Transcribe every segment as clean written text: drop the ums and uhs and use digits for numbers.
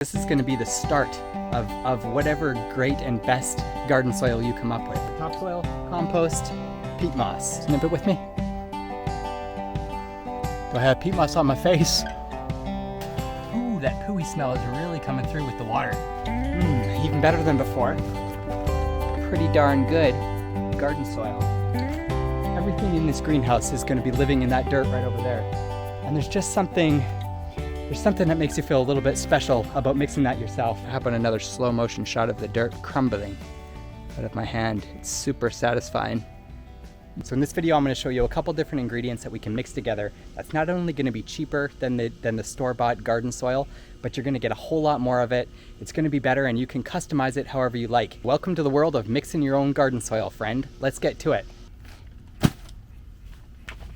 This is going to be the start of whatever great and best garden soil you come up with. Topsoil, compost, peat moss. Snip it with me. Do I have peat moss on my face? Ooh, that pooey smell is really coming through with the water. Even better than before. Pretty darn good garden soil. Everything in this greenhouse is going to be living in that dirt right over there. And there's something that makes you feel a little bit special about mixing that yourself. How about another slow motion shot of the dirt crumbling out of my hand? It's super satisfying. So in this video, I'm going to show you a couple different ingredients that we can mix together. That's not only going to be cheaper than the store-bought garden soil, but you're going to get a whole lot more of it. It's going to be better, and you can customize it however you like. Welcome to the world of mixing your own garden soil, friend. Let's get to it.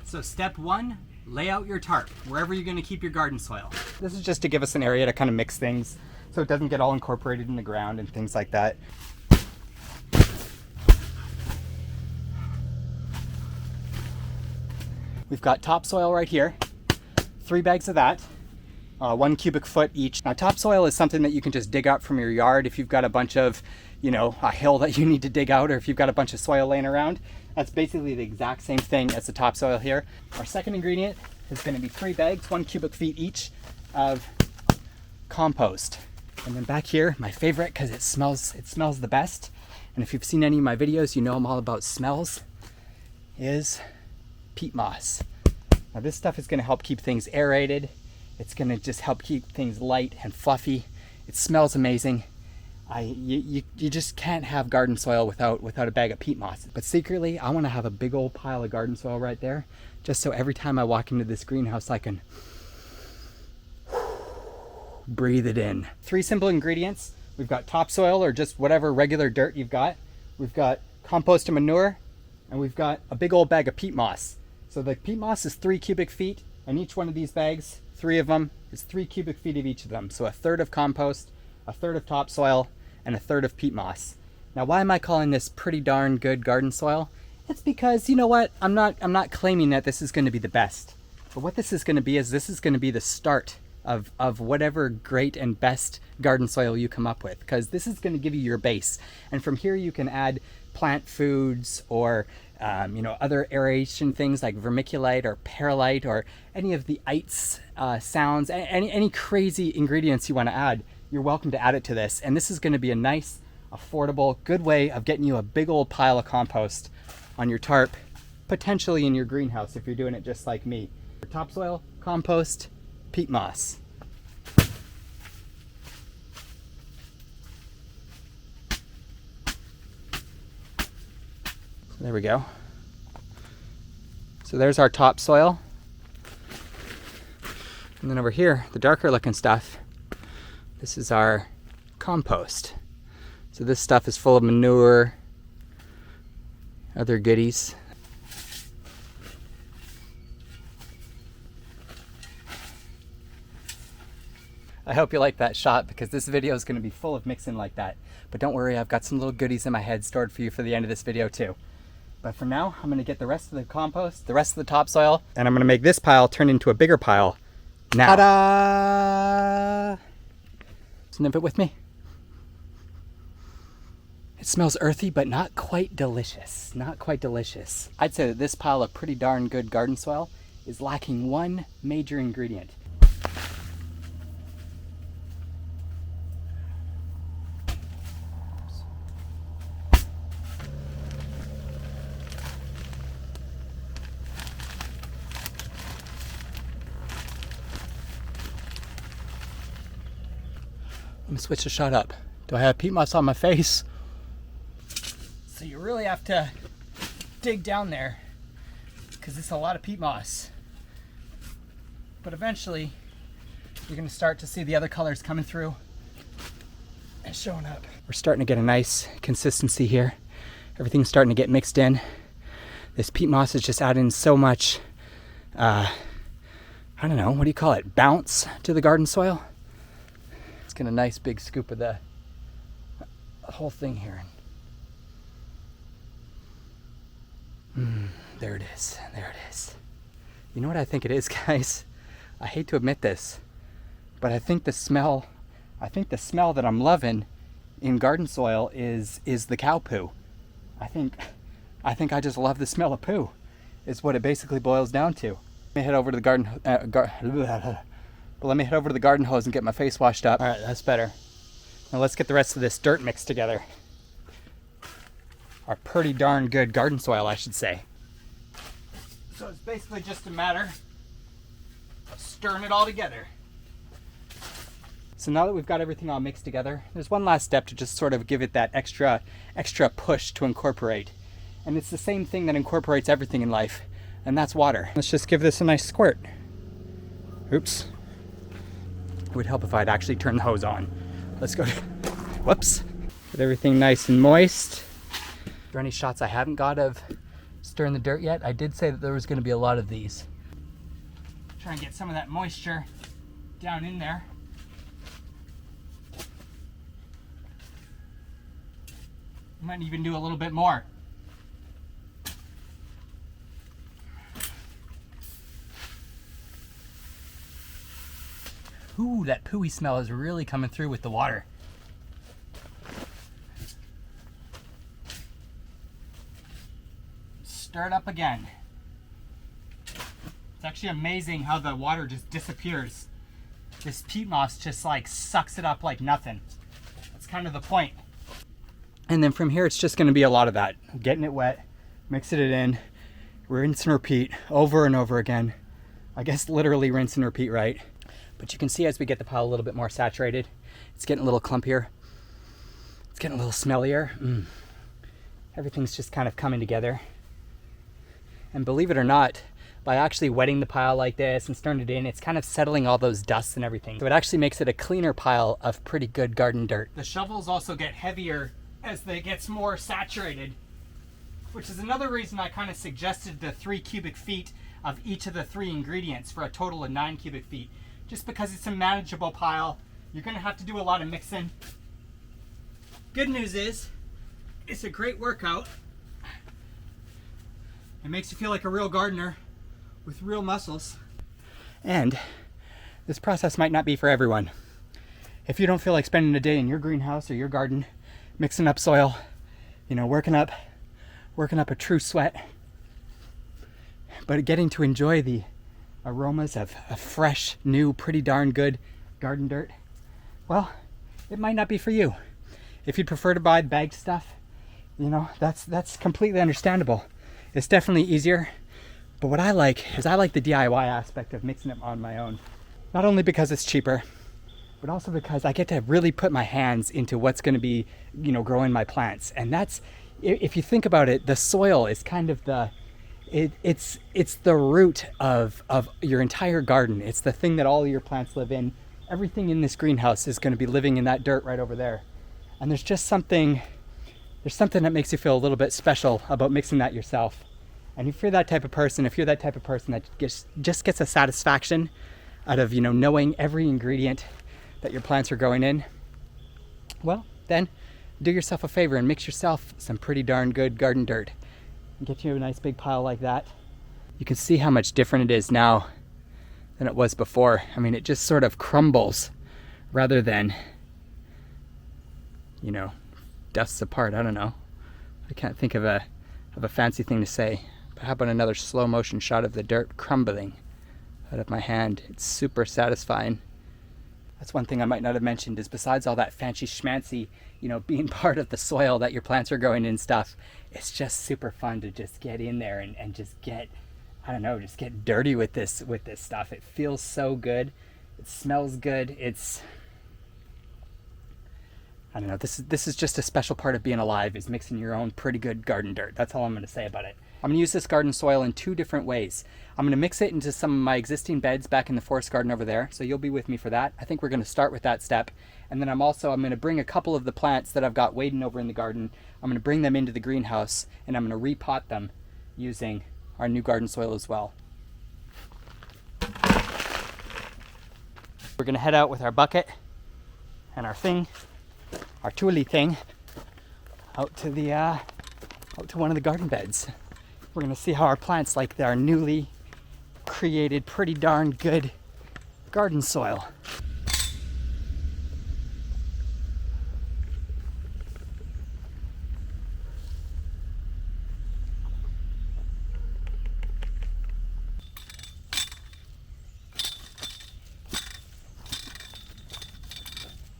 So step one, lay out your tarp, wherever you're going to keep your garden soil. This is just to give us an area to kind of mix things so it doesn't get all incorporated in the ground and things like that. We've got topsoil right here, 3 bags of that, 1 cubic foot each. Now topsoil is something that you can just dig out from your yard if you've got a bunch of, a hill that you need to dig out, or if you've got a bunch of soil laying around. That's basically the exact same thing as the topsoil here. Our second ingredient is going to be 3 bags, 1 cubic feet each of compost. And then back here, my favorite, because it smells the best. And if you've seen any of my videos, you know I'm all about smells, is peat moss. Now this stuff is going to help keep things aerated. It's going to just help keep things light and fluffy. It smells amazing. You just can't have garden soil without a bag of peat moss. But secretly, I want to have a big old pile of garden soil right there, just so every time I walk into this greenhouse, I can breathe it in. 3 simple ingredients. We've got topsoil, or just whatever regular dirt you've got. We've got compost and manure, and we've got a big old bag of peat moss. So the peat moss is 3 cubic feet, and each one of these bags, 3 of them, is 3 cubic feet of each of them. So a third of compost, a third of topsoil, and a third of peat moss. Now, why am I calling this pretty darn good garden soil? It's because, you know what, I'm not claiming that this is going to be the best. But what this is going to be is this is going to be the start of whatever great and best garden soil you come up with, because this is going to give you your base. And from here you can add plant foods or other aeration things like vermiculite or perlite or any of the ites sounds, any crazy ingredients you want to add. You're welcome to add it to this. And this is going to be a nice, affordable, good way of getting you a big old pile of compost on your tarp, potentially in your greenhouse if you're doing it just like me. Topsoil, compost, peat moss. There we go. So there's our topsoil. And then over here, the darker looking stuff, this is our compost. So this stuff is full of manure, other goodies. I hope you like that shot, because this video is going to be full of mixing like that. But don't worry, I've got some little goodies in my head stored for you for the end of this video too. But for now, I'm going to get the rest of the compost, the rest of the topsoil, and I'm going to make this pile turn into a bigger pile now. Ta-da! Snip it with me. It smells earthy, but not quite delicious. Not quite delicious. I'd say that this pile of pretty darn good garden soil is lacking one major ingredient. Let me switch the shot up. Do I have peat moss on my face? So you really have to dig down there, because it's a lot of peat moss. But eventually, you're going to start to see the other colors coming through and showing up. We're starting to get a nice consistency here. Everything's starting to get mixed in. This peat moss is just adding so much, I don't know, what do you call it? Bounce to the garden soil. Get a nice big scoop of the whole thing here. There it is. There it is. You know what I think it is, guys? I hate to admit this, but I think the smell I think the smell that I'm loving in garden soil is the cow poo. I think I just love the smell of poo, is what it basically boils down to. Let me head over to the garden let me head over to the garden hose and get my face washed up. All right, that's better. Now let's get the rest of this dirt mixed together. Our pretty darn good garden soil, I should say. So it's basically just a matter of stirring it all together. So now that we've got everything all mixed together, there's one last step to just sort of give it that extra push to incorporate. And it's the same thing that incorporates everything in life, and that's water. Let's just give this a nice squirt. Oops. It would help if I'd actually turn the hose on. Let's go. Whoops. Get everything nice and moist. Are there any shots I haven't got of stirring the dirt yet? I did say that there was going to be a lot of these. Try and get some of that moisture down in there. Might even do a little bit more. Ooh, that pooey smell is really coming through with the water. Stir it up again. It's actually amazing how the water just disappears. This peat moss just like sucks it up like nothing. That's kind of the point. And then from here, it's just going to be a lot of that. Getting it wet, mixing it in, rinse and repeat over and over again. I guess literally rinse and repeat, right? But you can see as we get the pile a little bit more saturated, it's getting a little clumpier. It's getting a little smellier. Everything's just kind of coming together. And believe it or not, by actually wetting the pile like this and stirring it in, it's kind of settling all those dusts and everything. So it actually makes it a cleaner pile of pretty good garden dirt. The shovels also get heavier as it gets more saturated, which is another reason I kind of suggested the 3 cubic feet of each of the 3 ingredients for a total of 9 cubic feet. Just because it's a manageable pile, you're going to have to do a lot of mixing. Good news is, it's a great workout. It makes you feel like a real gardener with real muscles. And this process might not be for everyone. If you don't feel like spending a day in your greenhouse or your garden mixing up soil, you know, working up a true sweat, but getting to enjoy the aromas of fresh, new, pretty darn good garden dirt, well, it might not be for you. If you'd prefer to buy bagged stuff, you know, that's completely understandable. It's definitely easier, but what I like is I like the DIY aspect of mixing it on my own. Not only because it's cheaper, but also because I get to really put my hands into what's going to be, you know, growing my plants. And that's, if you think about it, the soil is kind of it's the root of your entire garden. It's the thing that all your plants live in. Everything in this greenhouse is going to be living in that dirt right over there. And there's something that makes you feel a little bit special about mixing that yourself. And if you're that type of person that just gets a satisfaction out of, you know, knowing every ingredient that your plants are growing in, well, then do yourself a favor and mix yourself some pretty darn good garden dirt and get you a nice big pile like that. You can see how much different it is now than it was before. I mean, it just sort of crumbles rather than, you know, dusts apart. I don't know. I can't think of a fancy thing to say. But how about another slow motion shot of the dirt crumbling out of my hand? It's super satisfying. That's one thing I might not have mentioned, is besides all that fancy schmancy, you know, being part of the soil that your plants are growing in stuff, it's just super fun to just get in there and just get, I don't know, just get dirty with this stuff. It feels so good. It smells good. I don't know, this is just a special part of being alive, is mixing your own pretty good garden dirt. That's all I'm going to say about it. I'm going to use this garden soil in 2 different ways. I'm going to mix it into some of my existing beds back in the forest garden over there, so you'll be with me for that. I think we're going to start with that step. And then I'm going to bring a couple of the plants that I've got waiting over in the garden. I'm going to bring them into the greenhouse, and I'm going to repot them using our new garden soil as well. We're going to head out with our bucket and our toolie thing, out to one of the garden beds. We're going to see how our plants like our newly created pretty darn good garden soil.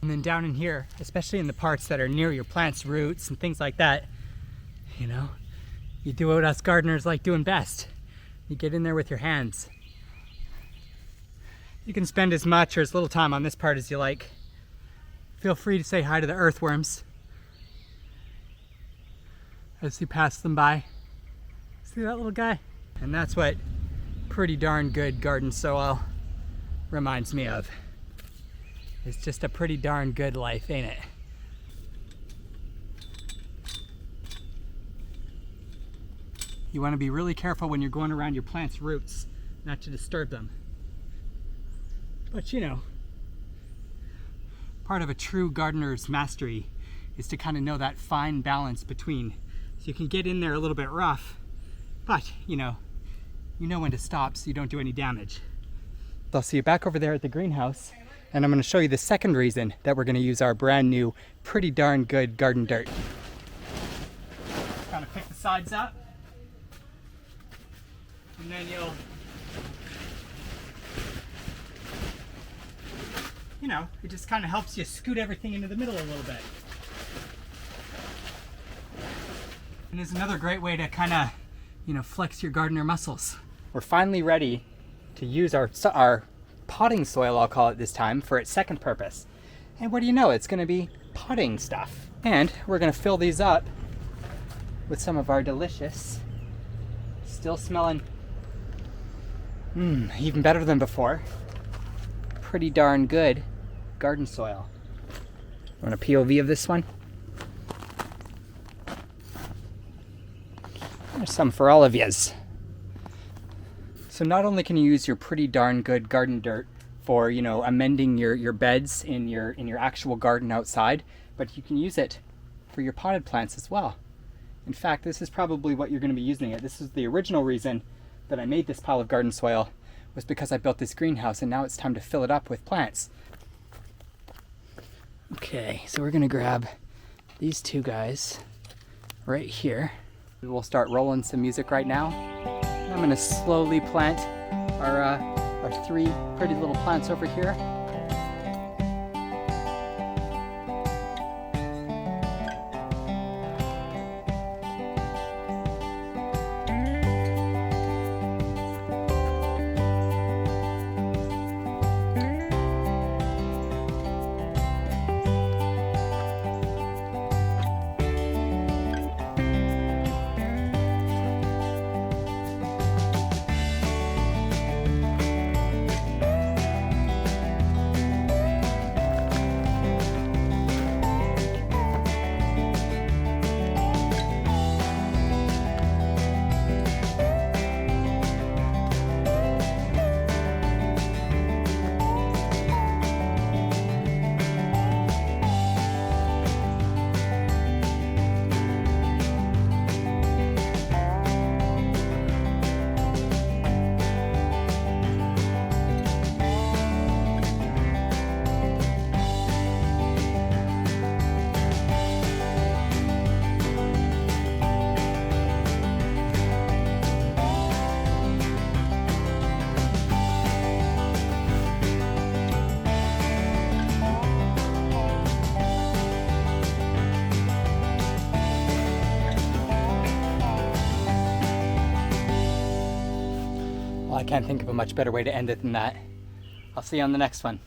And then down in here, especially in the parts that are near your plant's roots and things like that, you know, you do what us gardeners like doing best. You get in there with your hands. You can spend as much or as little time on this part as you like. Feel free to say hi to the earthworms as you pass them by. See that little guy? And that's what pretty darn good garden soil reminds me of. It's just a pretty darn good life, ain't it? You want to be really careful when you're going around your plant's roots, not to disturb them. But you know, part of a true gardener's mastery is to kind of know that fine balance between, so you can get in there a little bit rough, but you know when to stop so you don't do any damage. I'll see you back over there at the greenhouse, and I'm going to show you the second reason that we're going to use our brand new, pretty darn good garden dirt. Kind of pick the sides up, and then it just kind of helps you scoot everything into the middle a little bit. And it's another great way to kind of, flex your gardener muscles. We're finally ready to use our potting soil, I'll call it this time, for its second purpose. And what do you know, it's going to be potting stuff. And we're going to fill these up with some of our delicious, still smelling even better than before, pretty darn good garden soil. Want a POV of this one? There's some for all of yous. So not only can you use your pretty darn good garden dirt for, amending your beds in your actual garden outside, but you can use it for your potted plants as well. In fact, this is probably what you're going to be using it. This is the original reason that I made this pile of garden soil, was because I built this greenhouse, and now it's time to fill it up with plants. Okay, so we're going to grab these two guys right here. We'll start rolling some music right now. I'm going to slowly plant our three pretty little plants over here. I can't think of a much better way to end it than that. I'll see you on the next one.